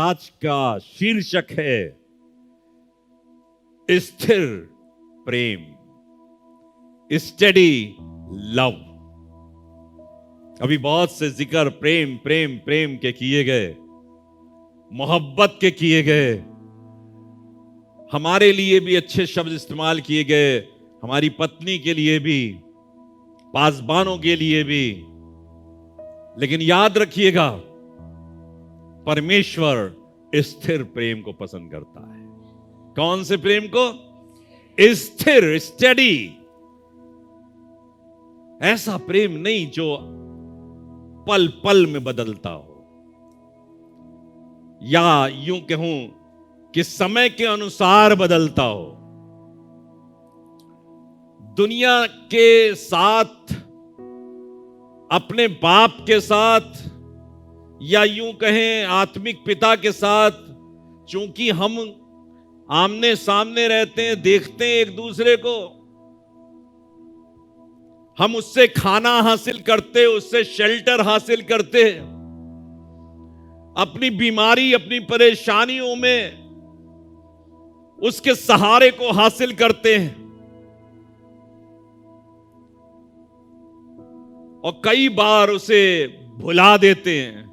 आज का शीर्षक है स्थिर प्रेम, स्टडी लव। अभी बहुत से जिक्र प्रेम प्रेम प्रेम के किए गए, मोहब्बत के किए गए, हमारे लिए भी अच्छे शब्द इस्तेमाल किए गए, हमारी पत्नी के लिए भी, पासबानों के लिए भी। लेकिन याद रखिएगा, परमेश्वर स्थिर प्रेम को पसंद करता है। कौन से प्रेम को? स्थिर, स्टडी। ऐसा प्रेम नहीं जो पल पल में बदलता हो, या यूं कहूं कि समय के अनुसार बदलता हो। दुनिया के साथ, अपने बाप के साथ, या यूं कहें आत्मिक पिता के साथ, चूंकि हम आमने सामने रहते हैं, देखते हैं एक दूसरे को, हम उससे खाना हासिल करते, उससे शेल्टर हासिल करते, अपनी बीमारी, अपनी परेशानियों में उसके सहारे को हासिल करते हैं। और कई बार उसे भुला देते हैं,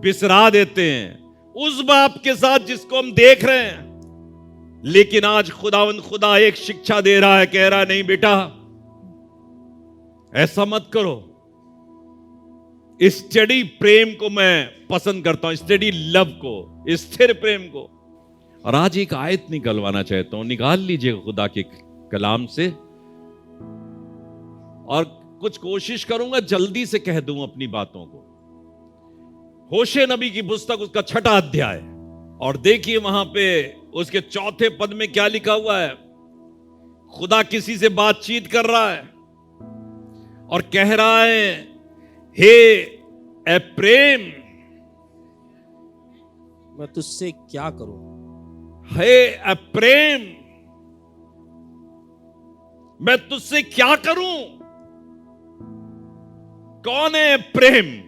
बिसरा देते हैं उस बाप के साथ जिसको हम देख रहे हैं। लेकिन आज खुदा एक शिक्षा दे रहा है, कह रहा है नहीं बेटा, ऐसा मत करो। स्टडी प्रेम को मैं पसंद करता हूं, स्टडी लव को, स्थिर प्रेम को। और आज एक आयत निकलवाना चाहता हूं, निकाल लीजिएगा खुदा के कलाम से, और कुछ कोशिश करूंगा जल्दी से कह दूं अपनी बातों को। होशे नबी की पुस्तक, उसका 6वां अध्याय, और देखिए वहां पे उसके 4थे पद में क्या लिखा हुआ है। खुदा किसी से बातचीत कर रहा है और कह रहा है, हे एप्रेम, मैं तुझसे क्या करूं? हे एप्रेम, मैं तुझसे क्या करूं? कौन है प्रेम?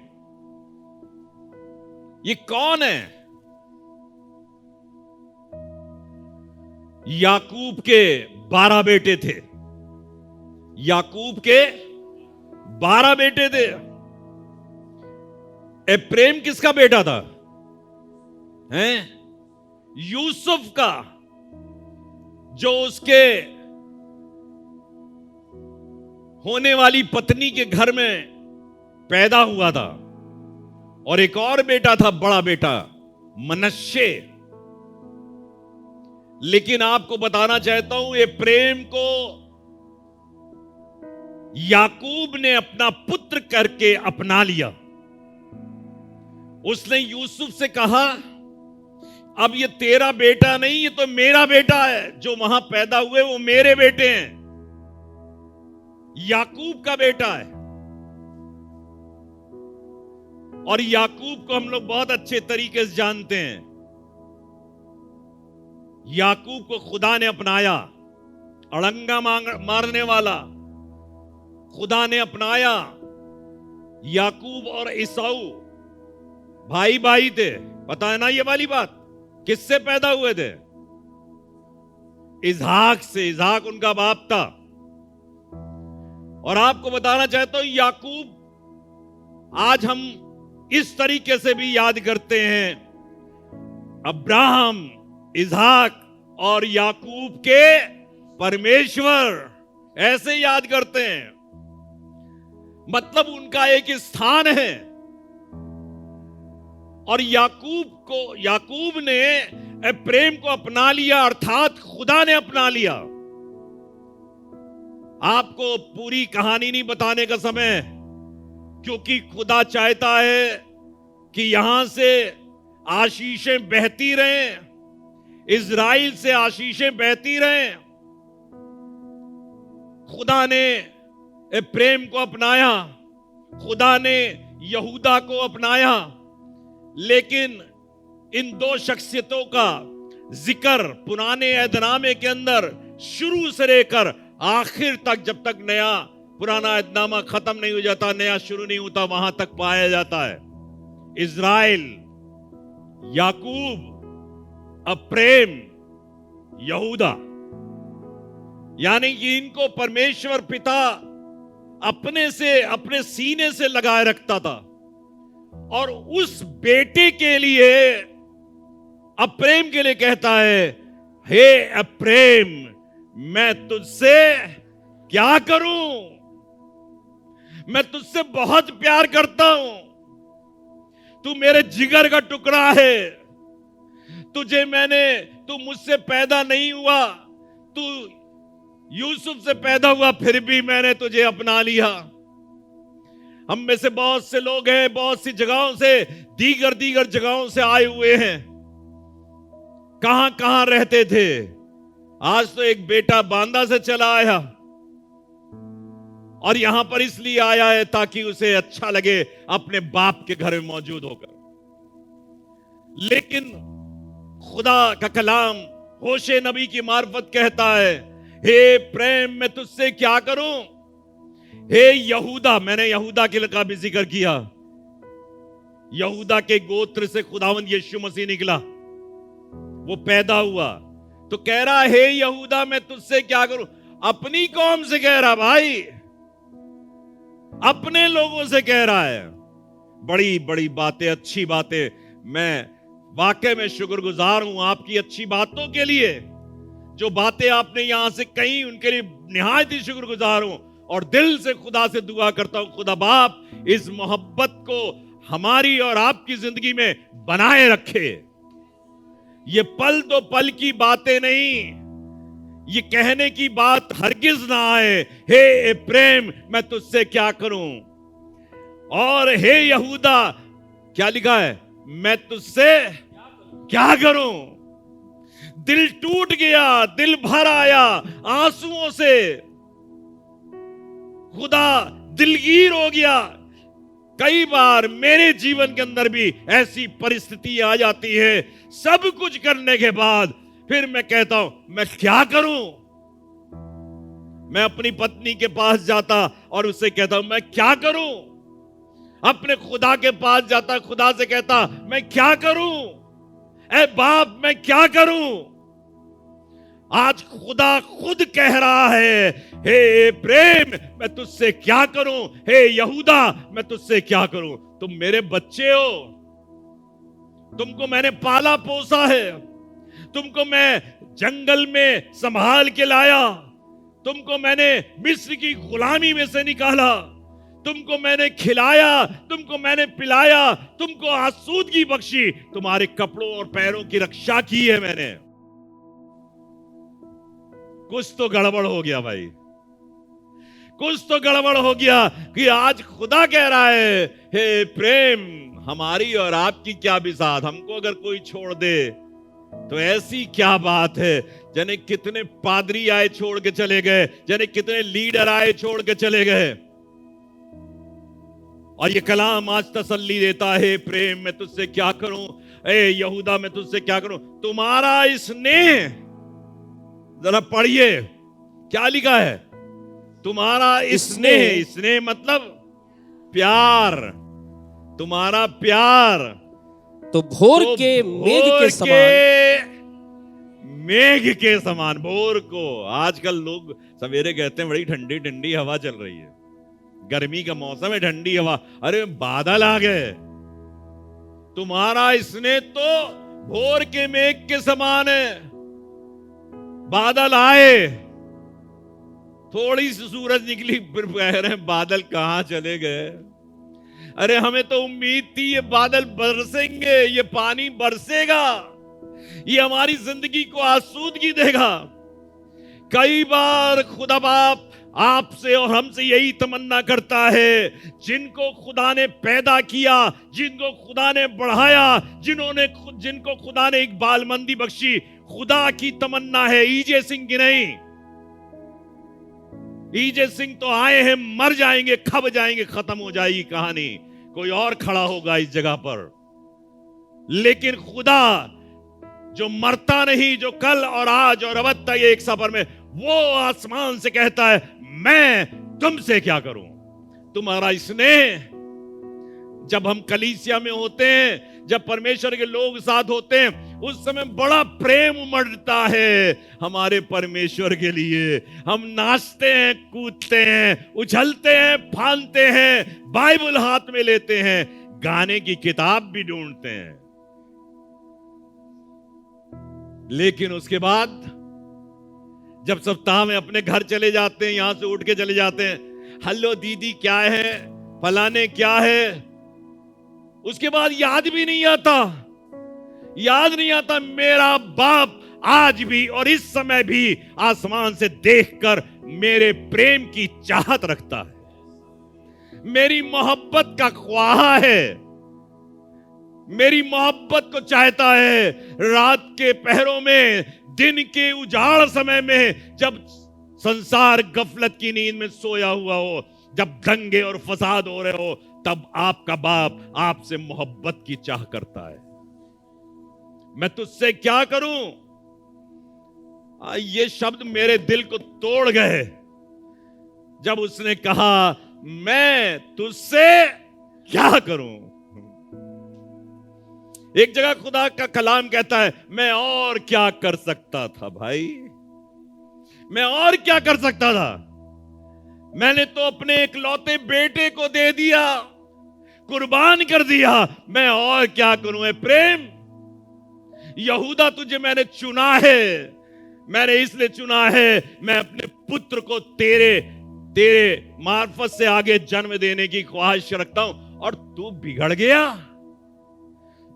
ये कौन है? याकूब के 12 बेटे थे। याकूब के 12 बेटे थे। एप्रेम किसका बेटा था? हैं? यूसुफ का, जो उसके होने वाली पत्नी के घर में पैदा हुआ था। और एक और बेटा था, बड़ा बेटा मनश्शे। लेकिन आपको बताना चाहता हूं, ये प्रेम को याकूब ने अपना पुत्र करके अपना लिया। उसने यूसुफ से कहा, अब ये तेरा बेटा नहीं, ये तो मेरा बेटा है। जो वहां पैदा हुए वो मेरे बेटे हैं, याकूब का बेटा है। और याकूब को हम लोग बहुत अच्छे तरीके से जानते हैं। याकूब को खुदा ने अपनाया, अड़ंगा मारने वाला खुदा ने अपनाया। याकूब और ईसाऊ भाई भाई थे, पता है ना ये वाली बात? किससे पैदा हुए थे? इसहाक से। इसहाक उनका बाप था। और आपको बताना चाहता हूं, याकूब आज हम इस तरीके से भी याद करते हैं, अब्राहम, इसहाक और याकूब के परमेश्वर, ऐसे याद करते हैं। मतलब उनका एक स्थान है। और याकूब ने प्रेम को अपना लिया, अर्थात खुदा ने अपना लिया। आपको पूरी कहानी नहीं बताने का समय, क्योंकि खुदा चाहता है कि यहां से आशीषें बहती रहें, इज़राइल से आशीषें बहती रहें। खुदा ने प्रेम को अपनाया, खुदा ने यहूदा को अपनाया। लेकिन इन 2 शख्सियतों का जिक्र पुराने ऐदनामे के अंदर शुरू से लेकर आखिर तक, जब तक नया पुराना ऐदनामा खत्म नहीं हो जाता, नया शुरू नहीं होता, वहां तक पाया जाता है। इज़राइल, याकूब, अप्रेम, यहूदा, यानी कि इनको परमेश्वर पिता अपने सीने से लगाए रखता था। और उस बेटे के लिए, अप्रेम के लिए कहता है, हे अप्रेम, मैं तुझसे क्या करूं? मैं तुझसे बहुत प्यार करता हूं, तू मेरे जिगर का टुकड़ा है। तू मुझसे पैदा नहीं हुआ, तू यूसुफ से पैदा हुआ, फिर भी मैंने तुझे अपना लिया। हम में से बहुत से लोग हैं, बहुत सी जगहों से, दीगर जगहों से आए हुए हैं। कहां कहां रहते थे। आज तो एक बेटा बांदा से चला आया और यहां पर इसलिए आया है ताकि उसे अच्छा लगे अपने बाप के घर में मौजूद होकर। लेकिन खुदा का कलाम होशे नबी की मार्फत कहता है, हे प्रेम, मैं तुझसे क्या करूं? हे यहूदा, मैंने यहूदा के का भी जिक्र किया। यहूदा के गोत्र से खुदावंद यीशु मसीह निकला, वो पैदा हुआ। तो कह रहा, हे यहूदा, मैं तुझसे क्या करूं? अपनी कौम से कह रहा भाई, अपने लोगों से कह रहा है। बड़ी बड़ी बातें, अच्छी बातें। मैं वाकई में शुक्रगुजार हूं आपकी अच्छी बातों के लिए। जो बातें आपने यहां से कही उनके लिए निहायत ही शुक्रगुजार हूं। और दिल से खुदा से दुआ करता हूं, खुदा बाप इस मोहब्बत को हमारी और आपकी जिंदगी में बनाए रखे। ये पल दो पल की बातें नहीं, ये कहने की बात हरगिज ना आए, हे प्रेम, मैं तुझसे क्या करूं? और हे यहूदा, क्या लिखा है? मैं तुझसे क्या करूं? दिल टूट गया, दिल भर आया आंसुओं से, खुदा दिलगीर हो गया। कई बार मेरे जीवन के अंदर भी ऐसी परिस्थिति आ जाती है, सब कुछ करने के बाद फिर मैं कहता हूं, मैं क्या करूं? मैं अपनी पत्नी के पास जाता और उससे कहता हूं, मैं क्या करूं? अपने खुदा के पास जाता, खुदा से कहता, मैं क्या करूं? ऐ बाप, मैं क्या करूं? आज खुदा खुद कह रहा है, हे प्रेम, मैं तुझसे क्या करूं? हे यहूदा, मैं तुझसे क्या करूं? तुम मेरे बच्चे हो, तुमको मैंने पाला पोसा है, तुमको मैं जंगल में संभाल के लाया, तुमको मैंने मिस्र की गुलामी में से निकाला, तुमको मैंने खिलाया, तुमको मैंने पिलाया, तुमको आसूदगी बख्शी, तुम्हारे कपड़ों और पैरों की रक्षा की है मैंने। कुछ तो गड़बड़ हो गया भाई, कुछ तो गड़बड़ हो गया कि आज खुदा कह रहा है, हे प्रेम, हमारी और आपकी क्या बिसात, हमको अगर कोई छोड़ दे तो ऐसी क्या बात है। जाने कितने पादरी आए छोड़ के चले गए, जाने कितने लीडर आए छोड़ के चले गए। और ये कलाम आज तसल्ली देता है, प्रेम, मैं तुझसे क्या करूं? ए यहूदा, मैं तुझसे क्या करूं? तुम्हारा स्नेह, जरा पढ़िए क्या लिखा है, तुम्हारा स्नेह। स्नेह मतलब प्यार, तुम्हारा प्यार तो भोर के मेघ के समान, मेघ के समान। भोर को आजकल लोग सवेरे कहते हैं बड़ी ठंडी ठंडी हवा चल रही है, गर्मी का मौसम है, ठंडी हवा, अरे बादल आ गए। तुम्हारा स्नेह तो भोर के मेघ के समान है। बादल आए, थोड़ी सी सूरज निकली, फिर कह रहे हैं बादल कहां चले गए। अरे हमें तो उम्मीद थी ये बादल बरसेंगे, ये पानी बरसेगा, ये हमारी जिंदगी को आसूदगी देगा। कई बार खुदा बाप आपसे और हमसे यही तमन्ना करता है, जिनको खुदा ने पैदा किया, जिनको खुदा ने बढ़ाया, जिनको खुदा ने एक बालमंदी बख्शी, खुदा की तमन्ना है, ईजे सिंह की नहीं। ईजे सिंह तो आए हैं, मर जाएंगे, खब जाएंगे, खत्म हो जाएगी कहानी, कोई और खड़ा होगा इस जगह पर। लेकिन खुदा जो मरता नहीं, जो कल और आज और अब तक एक सफर में, वो आसमान से कहता है, मैं तुमसे क्या करूं? तुम्हारा स्नेह। जब हम कलीसिया में होते हैं, जब परमेश्वर के लोग साथ होते हैं, उस समय बड़ा प्रेम उमड़ता है हमारे परमेश्वर के लिए। हम नाचते हैं, कूदते हैं, उछलते हैं, फांदते हैं, बाइबल हाथ में लेते हैं, गाने की किताब भी ढूंढते हैं। लेकिन उसके बाद जब सप्ताह में अपने घर चले जाते हैं, यहां से उठ के चले जाते हैं, हेलो दीदी क्या है, फलाने क्या है, उसके बाद याद भी नहीं आता, याद नहीं आता मेरा बाप आज भी और इस समय भी आसमान से देखकर मेरे प्रेम की चाहत रखता है, मेरी मोहब्बत का ख्वाहा है, मेरी मोहब्बत को चाहता है। रात के पहरों में, दिन के उजाड़ समय में, जब संसार गफलत की नींद में सोया हुआ हो, जब दंगे और फसाद हो रहे हो, तब आपका बाप आपसे मोहब्बत की चाह करता है। मैं तुझसे क्या करूं? ये शब्द मेरे दिल को तोड़ गए जब उसने कहा मैं तुझसे क्या करूं। एक जगह खुदा का कलाम कहता है मैं और क्या कर सकता था भाई, मैं और क्या कर सकता था, मैंने तो अपने इकलौते बेटे को दे दिया, कुर्बान कर दिया, मैं और क्या करूं। प्रेम, यहूदा तुझे मैंने चुना है, मैंने इसलिए चुना है, मैं अपने पुत्र को तेरे मार्फत से आगे जन्म देने की ख्वाहिश रखता हूं, और तू बिगड़ गया,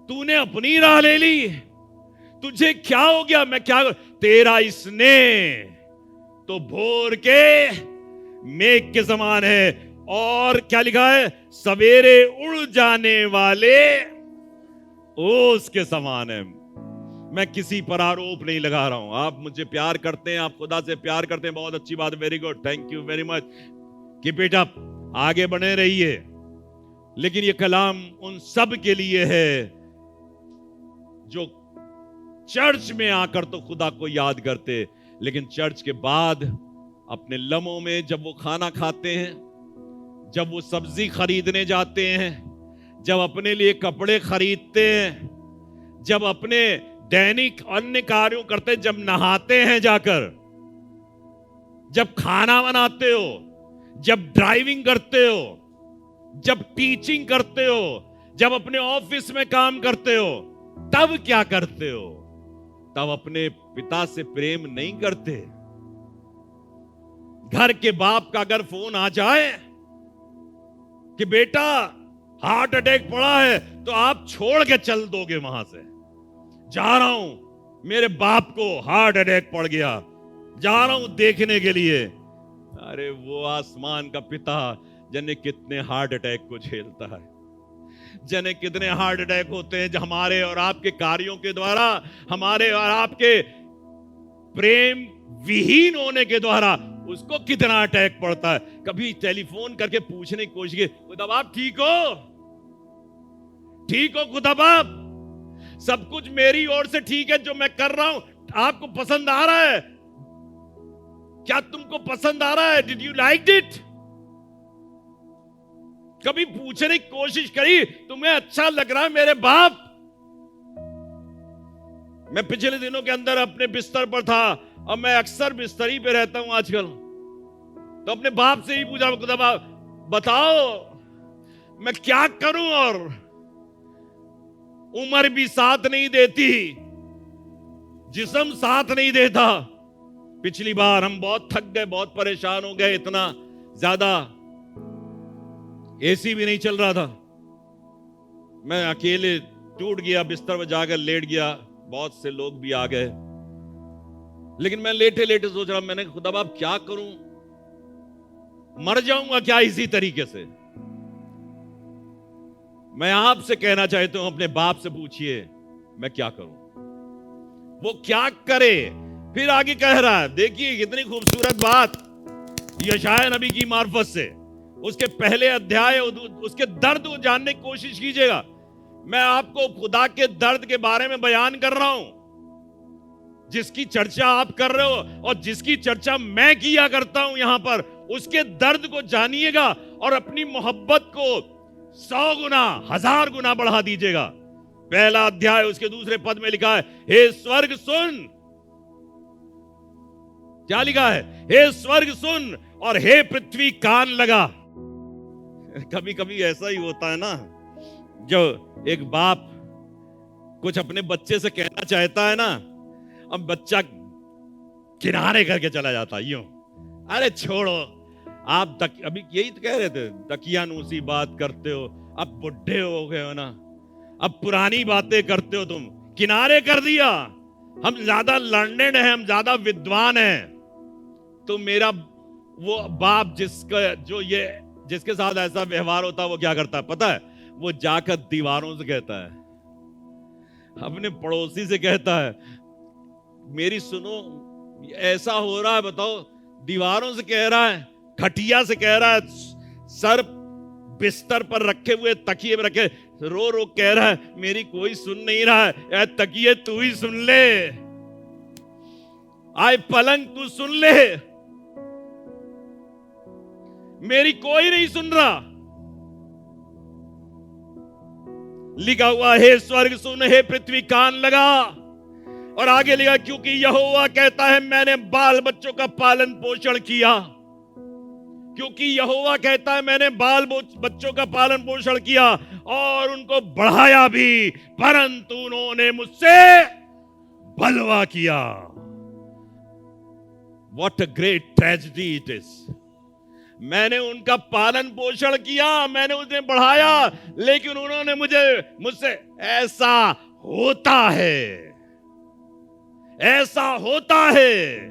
तूने अपनी राह ले ली, तुझे क्या हो गया, मैं क्या करूं? तेरा स्नेह तो भोर के मेघ के समान है, और क्या लिखा है, सवेरे उड़ जाने वाले ओस के समान है। मैं किसी पर आरोप नहीं लगा रहा हूं, आप मुझे प्यार करते हैं, आप खुदा से प्यार करते हैं, बहुत अच्छी बात, very good, thank you very much, keep it up, आगे बढ़े रहिए। लेकिन ये कलाम उन सब के लिए है जो चर्च में आकर तो खुदा को याद करते, लेकिन चर्च के बाद अपने लम्हों में, जब वो खाना खाते हैं, जब वो सब्जी खरीदने जाते हैं, जब अपने लिए कपड़े खरीदते हैं, जब अपने दैनिक अन्य कार्यों करते हैं, जब नहाते हैं जाकर, जब खाना बनाते हो, जब ड्राइविंग करते हो, जब टीचिंग करते हो, जब अपने ऑफिस में काम करते हो, तब क्या करते हो? तब अपने पिता से प्रेम नहीं करते। घर के बाप का अगर फोन आ जाए कि बेटा हार्ट अटैक पड़ा है, तो आप छोड़ के चल दोगे वहां से, जा रहा हूं, मेरे बाप को हार्ट अटैक पड़ गया, जा रहा हूं देखने के लिए। अरे वो आसमान का पिता जाने कितने हार्ट अटैक को झेलता है, जाने कितने हार्ट अटैक होते हैं जो हमारे और आपके कार्यों के द्वारा, हमारे और आपके प्रेम विहीन होने के द्वारा उसको कितना अटैक पड़ता है। कभी टेलीफोन करके पूछने की कोशिश की, खुदा बाप ठीक हो, ठीक हो खुदा बाप, सब कुछ मेरी ओर से ठीक है, जो मैं कर रहा हूं आपको पसंद आ रहा है, क्या तुमको पसंद आ रहा है, डिड यू लाइक इट? कभी पूछने की कोशिश करी तुम्हें अच्छा लग रहा है मेरे बाप? मैं पिछले दिनों के अंदर अपने बिस्तर पर था, और मैं अक्सर बिस्तर ही पे रहता हूं आजकल, तो अपने बाप से ही पूछा, खुदा बाप बताओ मैं क्या करूं, और उम्र भी साथ नहीं देती, जिस्म साथ नहीं देता। पिछली बार हम बहुत थक गए, बहुत परेशान हो गए, इतना ज्यादा एसी भी नहीं चल रहा था, मैं अकेले टूट गया, बिस्तर पर जाकर लेट गया, बहुत से लोग भी आ गए, लेकिन मैं लेटे लेटे सोच रहा, मैंने खुदा बाप क्या करूं, मर जाऊंगा क्या इसी तरीके से? मैं आपसे कहना चाहता हूं, अपने बाप से पूछिए मैं क्या करूं, वो क्या करे। फिर आगे कह रहा है, देखिए कितनी खूबसूरत बात यशायाह नबी की मार्फत से, उसके पहले अध्याय, उसके दर्द को जानने की कोशिश कीजिएगा। मैं आपको खुदा के दर्द के बारे में बयान कर रहा हूं, जिसकी चर्चा आप कर रहे हो और जिसकी चर्चा मैं किया करता हूं यहां पर, उसके दर्द को जानिएगा और अपनी मोहब्बत को 100 गुना 1000 गुना बढ़ा दीजिएगा। पहला अध्याय उसके दूसरे पद में लिखा है, हे स्वर्ग सुन। क्या लिखा है? हे स्वर्ग सुन और हे पृथ्वी कान लगा। कभी कभी ऐसा ही होता है ना, जो एक बाप कुछ अपने बच्चे से कहना चाहता है ना, अब बच्चा किनारे करके चला जाता है यूं, अरे छोड़ो आप अभी यही तो कह रहे थे, तकियानूसी बात करते हो, अब बुढ़े हो गए हो ना, अब पुरानी बातें करते हो तुम, किनारे कर दिया। हम ज्यादा लर्नेड हैं, हम ज्यादा विद्वान हैं। तो मेरा वो बाप जिसके साथ ऐसा व्यवहार होता है, वो क्या करता है पता है? वो जाकर दीवारों से कहता है, अपने पड़ोसी से कहता है, मेरी सुनो, ऐसा हो रहा है, बताओ। दीवारों से कह रहा है, खटिया से कह रहा है, सर बिस्तर पर रखे हुए तकिए पर रखे रो रो कह रहा है, मेरी कोई सुन नहीं रहा है, ऐ तकिए तू ही सुन ले, आए पलंग तू सुन ले, मेरी कोई नहीं सुन रहा। लिखा हुआ, हे स्वर्ग सुन, हे पृथ्वी कान लगा। और आगे लिखा, क्योंकि यहोवा कहता है, मैंने बाल बच्चों का पालन पोषण किया। क्योंकि यहोवा कहता है, मैंने बाल बच्चों का पालन पोषण किया और उनको बढ़ाया भी, परंतु उन्होंने मुझसे बलवा किया। What a great tragedy it is. मैंने उनका पालन पोषण किया, मैंने उन्हें बढ़ाया, लेकिन उन्होंने मुझसे ऐसा होता है, ऐसा होता है।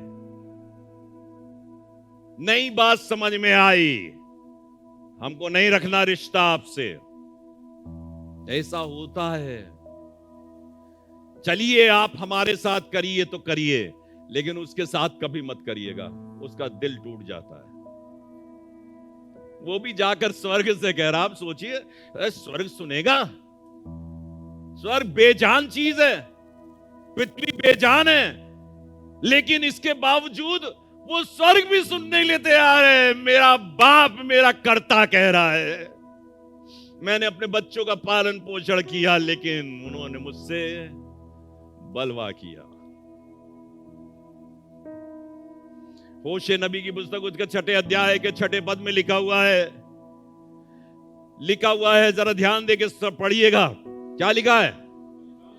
नई बात समझ में आई, हमको नहीं रखना रिश्ता आपसे, ऐसा होता है। चलिए आप हमारे साथ करिए तो करिए, लेकिन उसके साथ कभी मत करिएगा, उसका दिल टूट जाता है। वो भी जाकर स्वर्ग से कह रहा, आप सोचिए, स्वर्ग सुनेगा? स्वर्ग बेजान चीज है, पृथ्वी बेजान है, लेकिन इसके बावजूद वो स्वर्ग भी सुनने के लिए तैयार है। मेरा बाप मेरा कर्ता कह रहा है, मैंने अपने बच्चों का पालन पोषण किया, लेकिन उन्होंने मुझसे बलवा किया। होशे नबी की पुस्तक उसके 6 अध्याय के 6 पद में लिखा हुआ है, जरा ध्यान दे के पढ़िएगा। क्या लिखा है?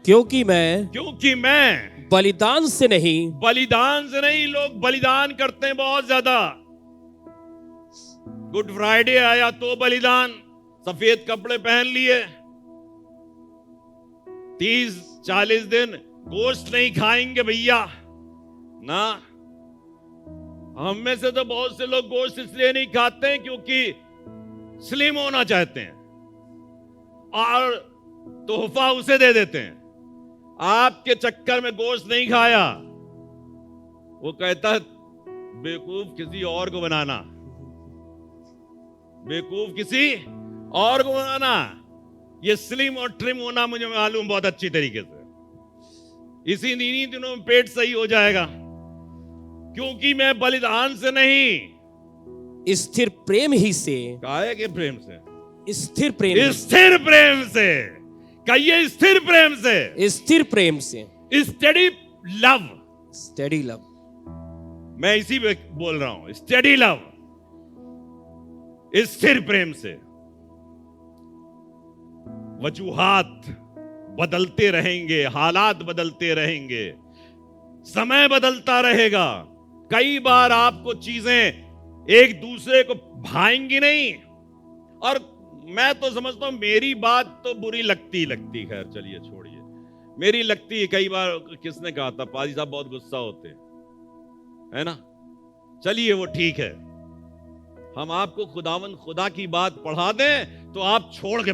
क्योंकि मैं बलिदान से नहीं, लोग बलिदान करते हैं बहुत ज्यादा। गुड फ्राइडे आया तो बलिदान, सफेद कपड़े पहन लिए, 30-40 दिन गोश्त नहीं खाएंगे भैया ना। हम में से तो बहुत से लोग गोश्त इसलिए नहीं खाते हैं क्योंकि स्लिम होना चाहते हैं और तोहफा उसे दे देते हैं। आपके चक्कर में गोश्त नहीं खाया, वो कहता है बेवकूफ किसी और को बनाना, बेवकूफ किसी और को बनाना। ये स्लिम और ट्रिम होना मुझे मालूम बहुत अच्छी तरीके से, इसी इन्हीं दिनों में पेट सही हो जाएगा। क्योंकि मैं बलिदान से नहीं, स्थिर प्रेम ही से, काहे के प्रेम से, स्थिर प्रेम से कहिए, स्थिर प्रेम से, स्टेडी लव, मैं इसी पे बोल रहा हूं, स्टेडी लव, स्थिर प्रेम से। वजूहात बदलते रहेंगे, हालात बदलते रहेंगे, समय बदलता रहेगा। कई बार आपको चीजें एक दूसरे को भाएंगी नहीं, और मैं तो समझता हूं मेरी बात तो बुरी लगती, खैर चलिए छोड़िए, मेरी लगती है। कई बार किसने कहा था, पाजी साहब बहुत गुस्सा होते है ना, चलिए वो ठीक है। हम आपको खुदा की बात पढ़ा दें तो आप छोड़ के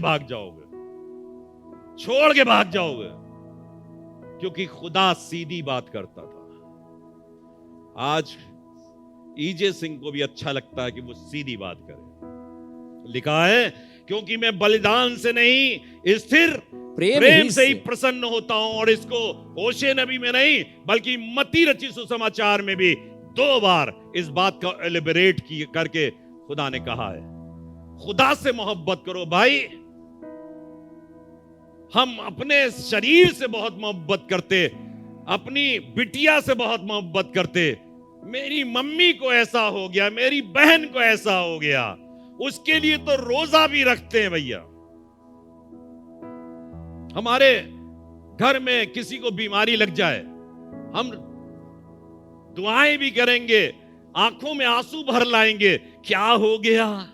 भाग जाओगे, क्योंकि खुदा सीधी बात करता था। आज ईजे सिंह को भी अच्छा लगता है कि वो सीधी बात करे। लिखा है, क्योंकि मैं बलिदान से नहीं, स्थिर प्रेम से ही प्रसन्न होता हूं। और इसको होशे नबी में नहीं, बल्कि मत्ती रची सुसमाचार में भी 2 बार इस बात का एलिबरेट करके खुदा ने कहा है, खुदा से मोहब्बत करो भाई, हम अपने शरीर से बहुत मोहब्बत करते, अपनी बिटिया से बहुत मोहब्बत करते। मेरी मम्मी को ऐसा हो गया, मेरी बहन को ऐसा हो गया, उसके लिए तो रोजा भी रखते हैं भैया। हमारे घर में किसी को बीमारी लग जाए, हम दुआएं भी करेंगे, आंखों में आंसू भर लाएंगे, क्या हो गया,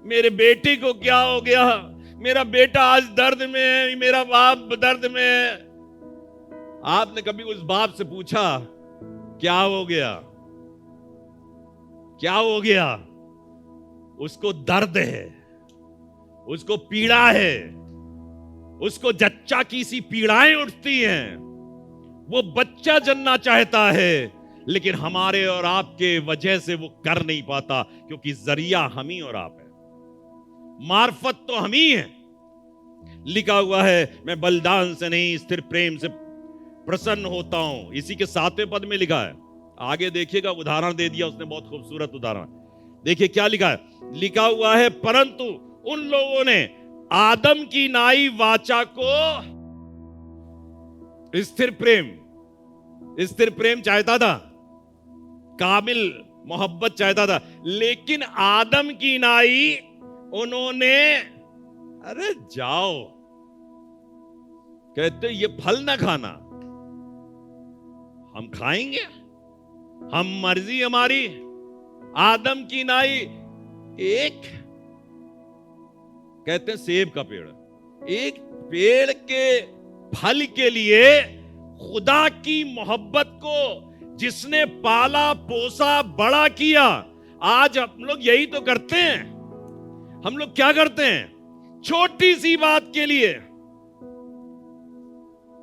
मेरे बेटे को क्या हो गया, मेरा बेटा आज दर्द में है, मेरा बाप दर्द में है। आपने कभी उस बाप से पूछा क्या हो गया, क्या हो गया? उसको दर्द है, उसको पीड़ा है, उसको जच्चा की सी पीड़ाएं उठती हैं। वो बच्चा जन्ना चाहता है, लेकिन हमारे और आपके वजह से वो कर नहीं पाता, क्योंकि जरिया हम ही और आप है, मार्फत तो हम ही है। लिखा हुआ है, मैं बलिदान से नहीं स्थिर प्रेम से प्रसन्न होता हूं। इसी के 7वें पद में लिखा है, आगे देखिएगा, उदाहरण दे दिया उसने, बहुत खूबसूरत उदाहरण। देखिए क्या लिखा है, लिखा हुआ है, परंतु उन लोगों ने आदम की नाई वाचा को स्थिर प्रेम चाहता था, कामिल मोहब्बत चाहता था, लेकिन आदम की नाई उन्होंने, अरे जाओ, कहते ये फल ना खाना, हम खाएंगे, हम मर्जी हमारी। आदम की नाई, एक कहते हैं सेब का पेड़, एक पेड़ के फल के लिए खुदा की मोहब्बत को जिसने पाला पोसा बड़ा किया। आज हम लोग यही तो करते हैं। हम लोग क्या करते हैं, छोटी सी बात के लिए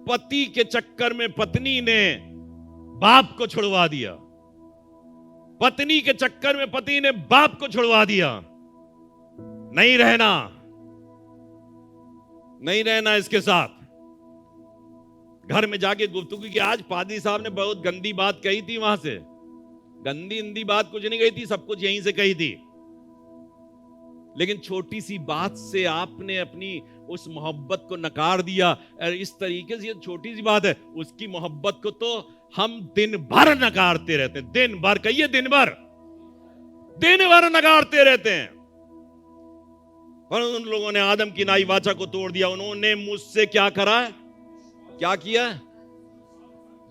पति के चक्कर में पत्नी ने बाप को छुड़वा दिया, पत्नी के चक्कर में पति ने बाप को छुड़वा दिया। नहीं रहना इसके साथ। घर में जाके गुफ्तगू की, आज पादरी साहब ने बहुत गंदी बात कही थी, वहां से गंदी बात कुछ नहीं कही थी, सब कुछ यहीं से कही थी, लेकिन छोटी सी बात से आपने अपनी उस मोहब्बत को नकार दिया। और इस तरीके से ये छोटी सी बात है, उसकी मोहब्बत को तो हम दिन भर नकारते रहते हैं, दिन भर, कहिए दिन भर नकारते रहते हैं। पर उन लोगों ने आदम की नाई वाचा को तोड़ दिया, उन्होंने मुझसे क्या करा, क्या किया,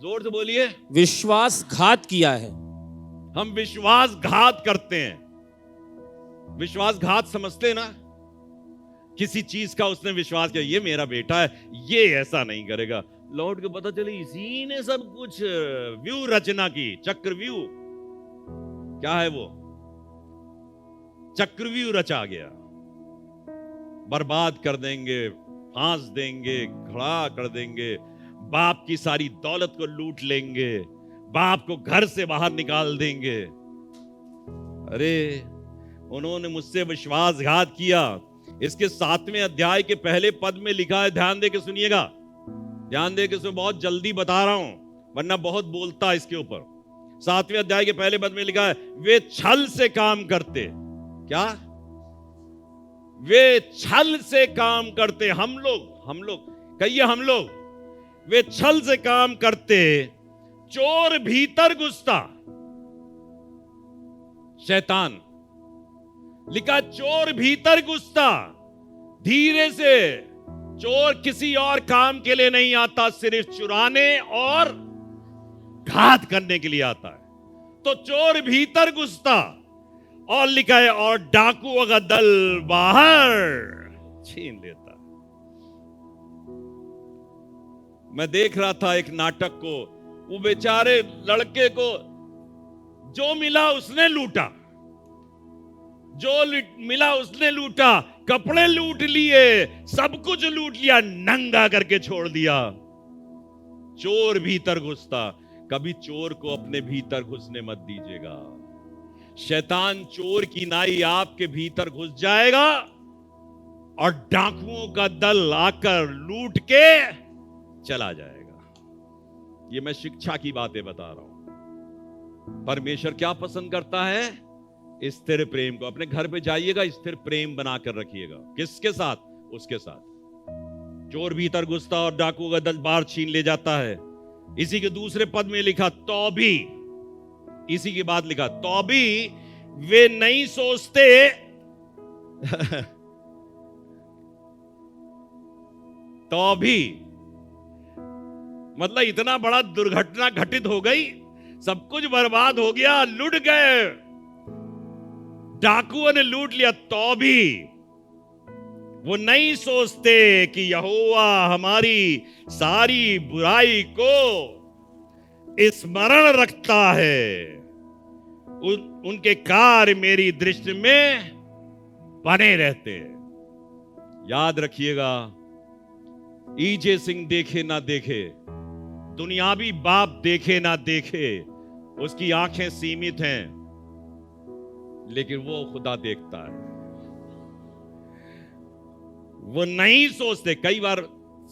जोर से बोलिए, विश्वासघात किया है। हम विश्वासघात करते हैं। विश्वासघात समझते ना, किसी चीज का उसने विश्वास किया, ये मेरा बेटा है, ये ऐसा नहीं करेगा, लौट के पता चले इसी ने सब कुछ व्यू रचना की, चक्रव्यूह, क्या है वो, चक्रव्यूह रचा गया, बर्बाद कर देंगे, फांस देंगे, खड़ा कर देंगे, बाप की सारी दौलत को लूट लेंगे, बाप को घर से बाहर निकाल देंगे। अरे उन्होंने मुझसे विश्वासघात किया। इसके 7वें अध्याय के पहले पद में लिखा है, ध्यान दे के सुनिएगा, ध्यान दे के सुनिए, बहुत जल्दी बता रहा हूं वरना बहुत बोलता है इसके ऊपर। 7वें अध्याय के पहले पद में लिखा है, वे छल से काम करते, क्या, वे छल से काम करते, हम लोग कहिए हम लोग, वे छल से काम करते, चोर भीतर घुसता, शैतान, लिखा चोर भीतर घुसता, धीरे से, चोर किसी और काम के लिए नहीं आता, सिर्फ चुराने और घात करने के लिए आता है। तो चोर भीतर घुसता, और लिखा है, और डाकुओं का दल बाहर छीन लेता। मैं देख रहा था एक नाटक को, वो बेचारे लड़के को जो मिला उसने लूटा, जो मिला उसने लूटा, कपड़े लूट लिए, सब कुछ लूट लिया, नंगा करके छोड़ दिया। चोर भीतर घुसता। कभी चोर को अपने भीतर घुसने मत दीजिएगा। शैतान चोर की नाई आपके भीतर घुस जाएगा और डाकुओं का दल आकर लूट के चला जाएगा। ये मैं शिक्षा की बातें बता रहा हूं। परमेश्वर क्या पसंद करता है? स्थिर प्रेम को। अपने घर पे जाइएगा, स्थिर प्रेम बनाकर रखिएगा। किसके साथ? उसके साथ। चोर भीतर घुसता और डाकू का 10 बार छीन ले जाता है। इसी के दूसरे पद में लिखा तो भी, इसी के बाद लिखा तो भी वे नहीं सोचते तो भी, मतलब इतना बड़ा दुर्घटना घटित हो गई, सब कुछ बर्बाद हो गया, लूट गए, डाकुओं ने लूट लिया, तो भी वो नहीं सोचते कि यहोवा हमारी सारी बुराई को स्मरण रखता है। उनके कार्य मेरी दृष्टि में बने रहते हैं। याद रखिएगा, ईजे सिंह देखे ना देखे, दुनियावी बाप देखे ना देखे, उसकी आंखें सीमित हैं, लेकिन वो खुदा देखता है। वो नहीं सोचते। कई बार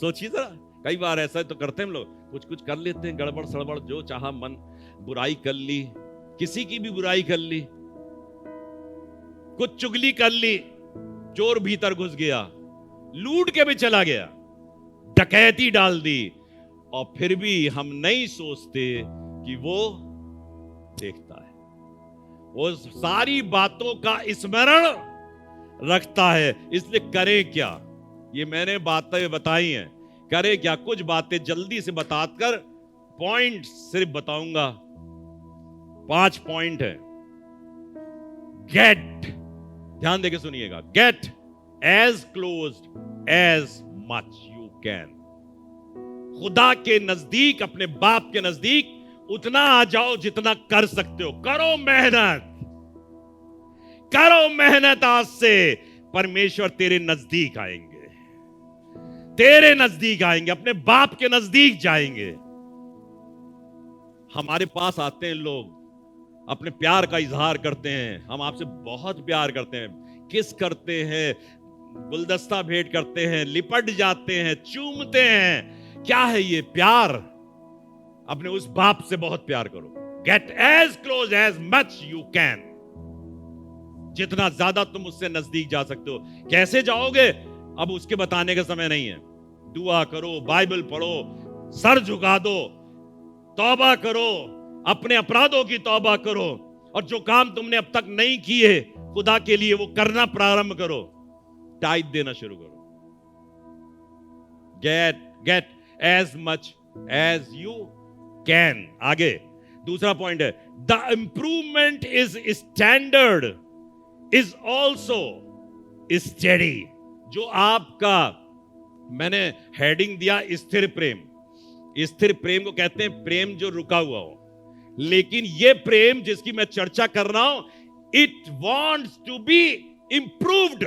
सोचिए जरा, कई बार ऐसा तो करते हैं हम लोग, कुछ कुछ कर लेते हैं, गड़बड़ सड़बड़ जो चाहा मन, बुराई कर ली, किसी की भी बुराई कर ली, कुछ चुगली कर ली, चोर भीतर घुस गया, लूट के भी चला गया, डकैती डाल दी, और फिर भी हम नहीं सोचते कि वो देखता है, वो सारी बातों का स्मरण रखता है। इसलिए करें क्या? ये मैंने बातें बताई हैं, करें क्या? कुछ बातें जल्दी से बताकर पॉइंट सिर्फ बताऊंगा, 5 पॉइंट है। गेट, ध्यान देके सुनिएगा, get as close as much you can. खुदा के नजदीक, अपने बाप के नजदीक उतना आ जाओ जितना कर सकते हो। करो मेहनत, करो मेहनत। आज से परमेश्वर तेरे नजदीक आएंगे, तेरे नजदीक आएंगे, अपने बाप के नजदीक जाएंगे। हमारे पास आते हैं लोग, अपने प्यार का इजहार करते हैं, हम आपसे बहुत प्यार करते हैं, किस करते हैं, गुलदस्ता भेंट करते हैं, लिपट जाते हैं, चूमते हैं। क्या है ये प्यार? अपने उस बाप से बहुत प्यार करो। Get as close as much you can, जितना ज्यादा तुम उससे नजदीक जा सकते हो। कैसे जाओगे अब उसके बताने का समय नहीं है। दुआ करो, बाइबल पढ़ो, सर झुका दो, तौबा करो, अपने अपराधों की तौबा करो, और जो काम तुमने अब तक नहीं किए खुदा के लिए वो करना प्रारंभ करो, टाइप देना शुरू करो। Get as much as you can. आगे दूसरा पॉइंट है, the improvement is standard is also steady. जो आपका मैंने हेडिंग दिया स्थिर प्रेम, स्थिर प्रेम को कहते हैं प्रेम जो रुका हुआ हो, लेकिन ये प्रेम जिसकी मैं चर्चा कर रहा हूं, it wants to be improved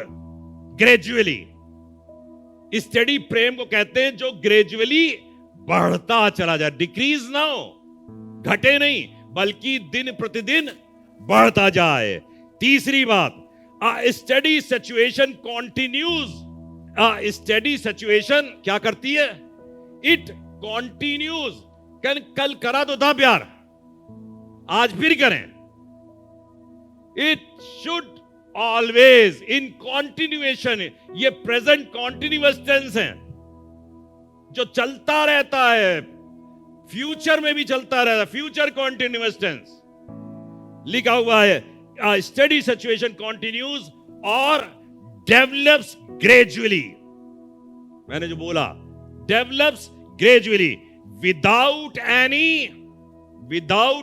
gradually. Study प्रेम को कहते हैं जो ग्रेजुअली बढ़ता चला जाए, डिक्रीज ना हो, घटे नहीं, बल्कि दिन प्रतिदिन बढ़ता जाए। तीसरी बात, study situation continues. Study situation क्या करती है? It continues. कल करा तो था प्यार, आज फिर करें। It should always in continuation. ये प्रेजेंट कॉन्टिन्यूअस टेंस है जो चलता रहता है, फ्यूचर में भी चलता रहता है, फ्यूचर कॉन्टिन्यूअस टेंस लिखा हुआ है। स्टडी सिचुएशन कॉन्टिन्यूज और डेवलप्स ग्रेजुअली। मैंने जो बोला, develops gradually without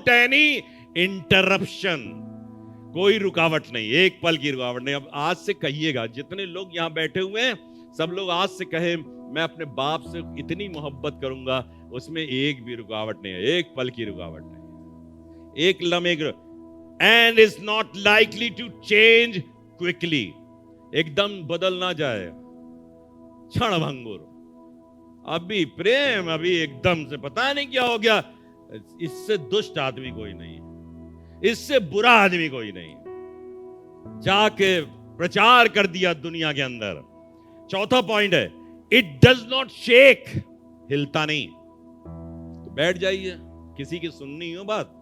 any interruption. कोई रुकावट नहीं, एक पल की रुकावट नहीं। अब आज से कहिएगा, जितने लोग यहां बैठे हुए हैं सब लोग आज से कहे, मैं अपने बाप से इतनी मोहब्बत करूंगा, उसमें एक भी रुकावट नहीं है, एक पल की रुकावट नहीं, एक लम्हे। And is not likely to change quickly. एकदम बदल ना जाए, क्षण भंगुर। अभी प्रेम, अभी एकदम से पता नहीं क्या हो गया। इससे दुष्ट आदमी कोई नहीं, इससे बुरा आदमी कोई नहीं। जाके प्रचार कर दिया दुनिया के अंदर। चौथा पॉइंट है, इट डज नॉट शेक। हिलता नहीं। तो बैठ जाइए, किसी की सुननी हो बात,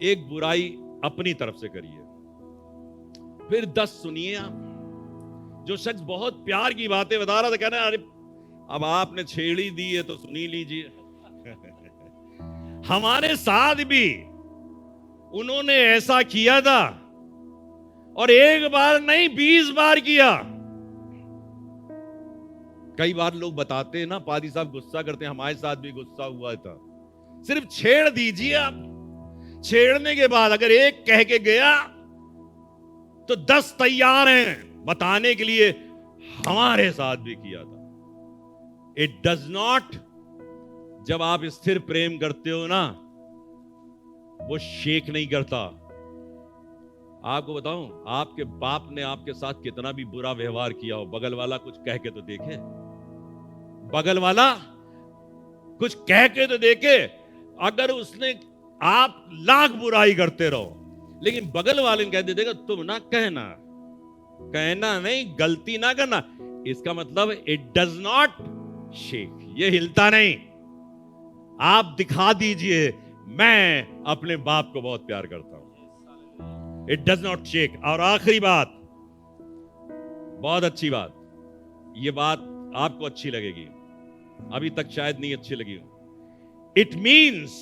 एक बुराई अपनी तरफ से करिए, फिर 10 सुनिए। आप जो शख्स बहुत प्यार की बातें बता रहा था, कहना अरे अब आपने छेड़ी दी है तो सुनी लीजिए। हमारे साथ भी उन्होंने ऐसा किया था, और एक बार नहीं 20 बार किया। कई बार लोग बताते हैं ना, पादी साहब गुस्सा करते हैं, हमारे साथ भी गुस्सा हुआ था। सिर्फ छेड़ दीजिए आप, छेड़ने के बाद अगर एक कह के गया तो 10 तैयार हैं बताने के लिए हमारे साथ भी किया था। इट डज नॉट, जब आप स्थिर प्रेम करते हो ना, वो शेक नहीं करता। आपको बताऊं, आपके बाप ने आपके साथ कितना भी बुरा व्यवहार किया हो, बगल वाला कुछ कह के तो देखे, बगल वाला कुछ कह के तो देखे। अगर उसने, आप लाख बुराई करते रहो लेकिन बगल वाले ने कह दे देगा तुम ना कहना, कहना नहीं, गलती ना करना, इसका मतलब इट डज नॉट शेक, ये हिलता नहीं। आप दिखा दीजिए मैं अपने बाप को बहुत प्यार करता हूं, इट डज नॉट शेक। और आखिरी बात, बहुत अच्छी बात, ये बात आपको अच्छी लगेगी, अभी तक शायद नहीं अच्छी लगी हो। इट मीन्स,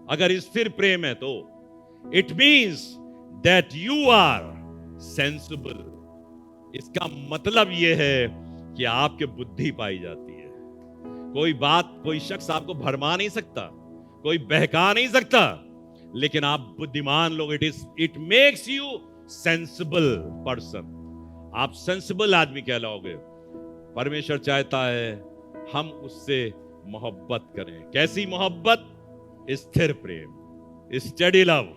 अगर स्थिर प्रेम है तो it means that you are sensible. इसका मतलब यह है कि आपके बुद्धि पाई जाती है। कोई बात, कोई शख्स आपको भरमा नहीं सकता, कोई बहका नहीं सकता, लेकिन आप बुद्धिमान लोग, it makes you sensible person. आप सेंसिबल आदमी कहलाओगे। परमेश्वर चाहता है हम उससे मोहब्बत करें। कैसी मोहब्बत? स्थिर प्रेम, स्टडी लव।